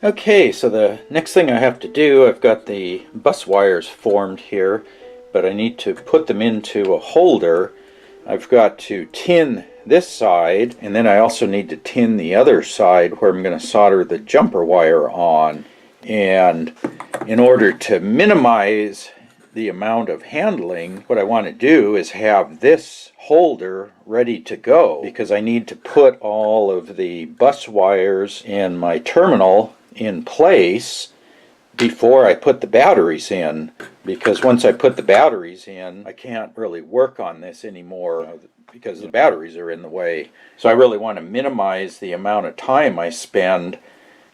Okay, so the next thing I have to do, I've got the bus wires formed here, but I need to put them into a holder. I've got to tin this side, and then I also need to tin the other side where I'm going to solder the jumper wire on. And in order to minimize the amount of handling, what I want to do is have this holder ready to go, because I need to put all of the bus wires in my terminal in place before I put the batteries in, because once I put the batteries in, I can't really work on this anymore because the batteries are in the way. So I really want to minimize the amount of time I spend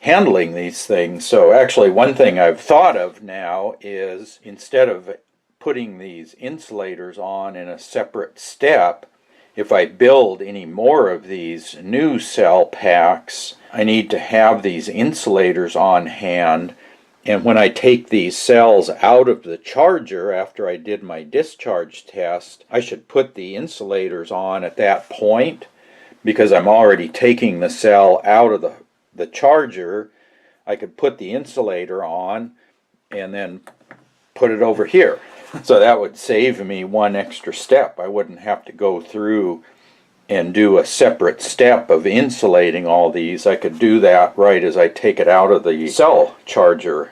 handling these things. So actually, one thing I've thought of now is, instead of putting these insulators on in a separate step, if I build any more of these new cell packs, I need to have these insulators on hand. And when I take these cells out of the charger after I did my discharge test, I should put the insulators on at that point, because I'm already taking the cell out of the charger. I could put the insulator on and then put it over here. So that would save me one extra step. I wouldn't have to go through and do a separate step of insulating all these. I could do that right as I take it out of the cell charger.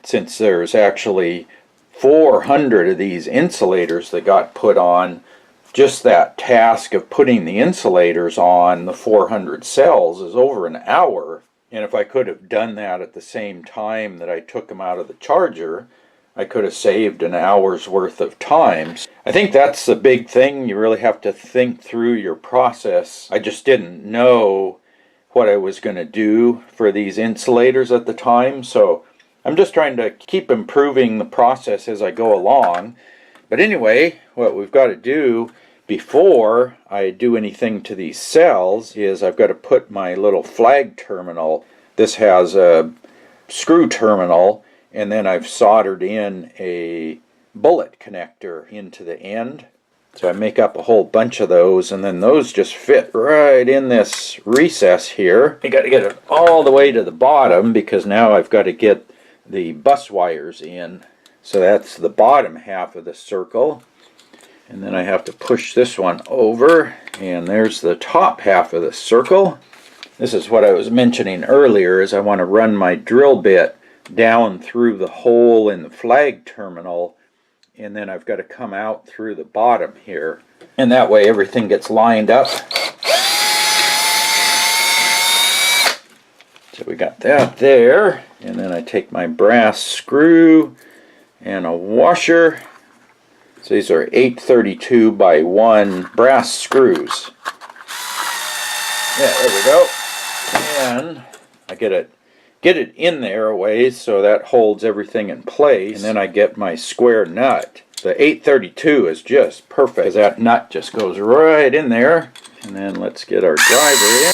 Since there's actually 400 of these insulators that got put on, just that task of putting the insulators on the 400 cells is over an hour. And if I could have done that at the same time that I took them out of the charger, I could have saved an hour's worth of time. I think that's the big thing. You really have to think through your process. I just didn't know what I was going to do for these insulators at the time, so I'm just trying to keep improving the process as I go along. But anyway, what we've got to do before I do anything to these cells is I've got to put my little flag terminal. This has a screw terminal, and then I've soldered in a bullet connector into the end. So I make up a whole bunch of those, and then those just fit right in this recess here. I got to get it all the way to the bottom, because now I've got to get the bus wires in. So that's the bottom half of the circle. And then I have to push this one over, and there's the top half of the circle. This is what I was mentioning earlier, is I want to run my drill bit down through the hole in the flag terminal, and then I've got to come out through the bottom here, and that way everything gets lined up. So we got that there, and then I take my brass screw and a washer. So these are 832 by 1 brass screws. Yeah, there we go. And I get it in there a ways so that holds everything in place, and then I get my square nut. The 832 is just perfect, because that nut just goes right in there. And then let's get our driver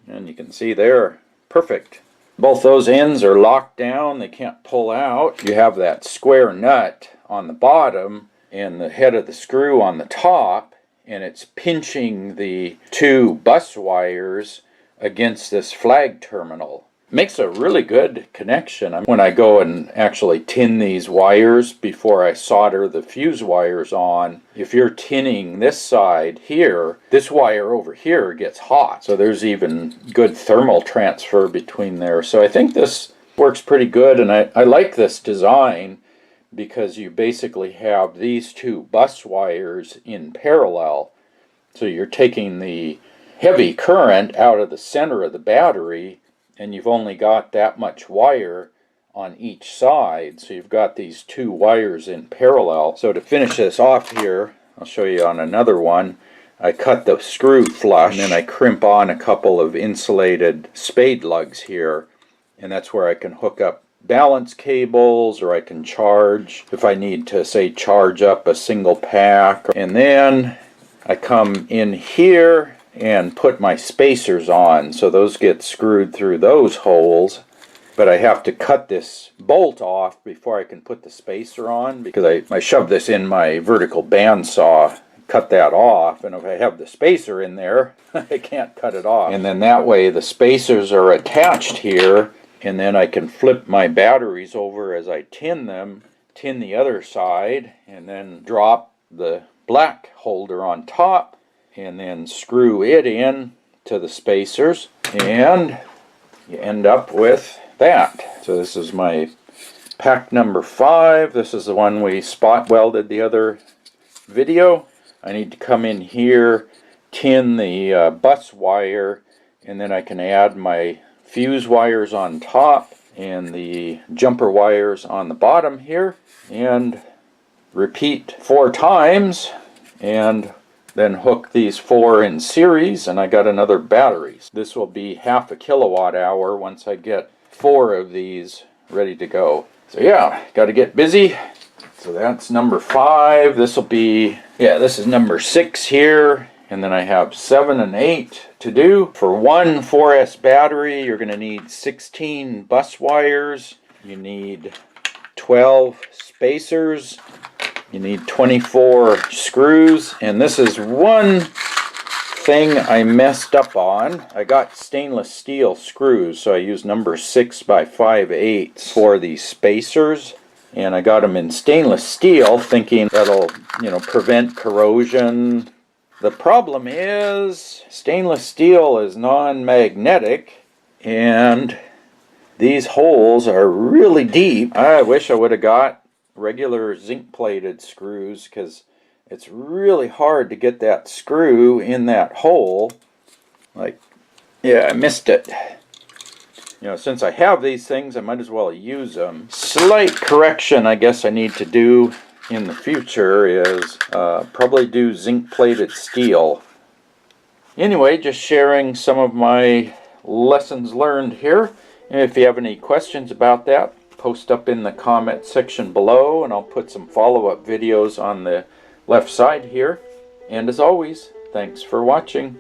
in, and you can see there, perfect. Both those ends are locked down, they can't pull out. You have that square nut on the bottom and the head of the screw on the top, and it's pinching the two bus wires against this flag terminal. Makes a really good connection. When I go and actually tin these wires before I solder the fuse wires on, if you're tinning this side here, this wire over here gets hot. So there's even good thermal transfer between there. So I think this works pretty good, and I like this design, because you basically have these two bus wires in parallel. So you're taking the heavy current out of the center of the battery, and you've only got that much wire on each side. So you've got these two wires in parallel. So to finish this off here, I'll show you on another one. I cut the screw flush, and then I crimp on a couple of insulated spade lugs here, and that's where I can hook up balance cables, or I can charge if I need to, say, charge up a single pack. And then I come in here and put my spacers on, so those get screwed through those holes. But I have to cut this bolt off before I can put the spacer on, because I shoved this in my vertical bandsaw cut that off, and if I have the spacer in there, I can't cut it off. And then that way the spacers are attached here, and then I can flip my batteries over as I tin them, tin the other side, and then drop the black holder on top, and then screw it in to the spacers, and you end up with that. So this is my pack number 5. This is the one we spot welded the other video. I need to come in here, tin the bus wire, and then I can add my fuse wires on top and the jumper wires on the bottom here, and repeat 4 times, and then hook these 4 in series, and I got another batteries. This will be 0.5 kilowatt-hour once I get 4 of these ready to go. So yeah, got to get busy. So that's number 5. This will be, yeah, this is number 6 here, and then I have 7 and 8 to do. For one 4S battery, you're going to need 16 bus wires. You need 12 spacers. You need 24 screws, and this is one thing I messed up on. I got stainless steel screws, so I used number 6 by 5/8 for these spacers, and I got them in stainless steel thinking that'll, you know, prevent corrosion. The problem is stainless steel is non-magnetic, and these holes are really deep. I wish I would have got regular zinc plated screws, because it's really hard to get that screw in that hole. Like, yeah, I missed it. You know, since I have these things, I might as well use them. Slight correction I guess I need to do in the future is probably do zinc plated steel. Anyway, just sharing some of my lessons learned here. And if you have any questions about that, post up in the comment section below, and I'll put some follow-up videos on the left side here. And as always, thanks for watching.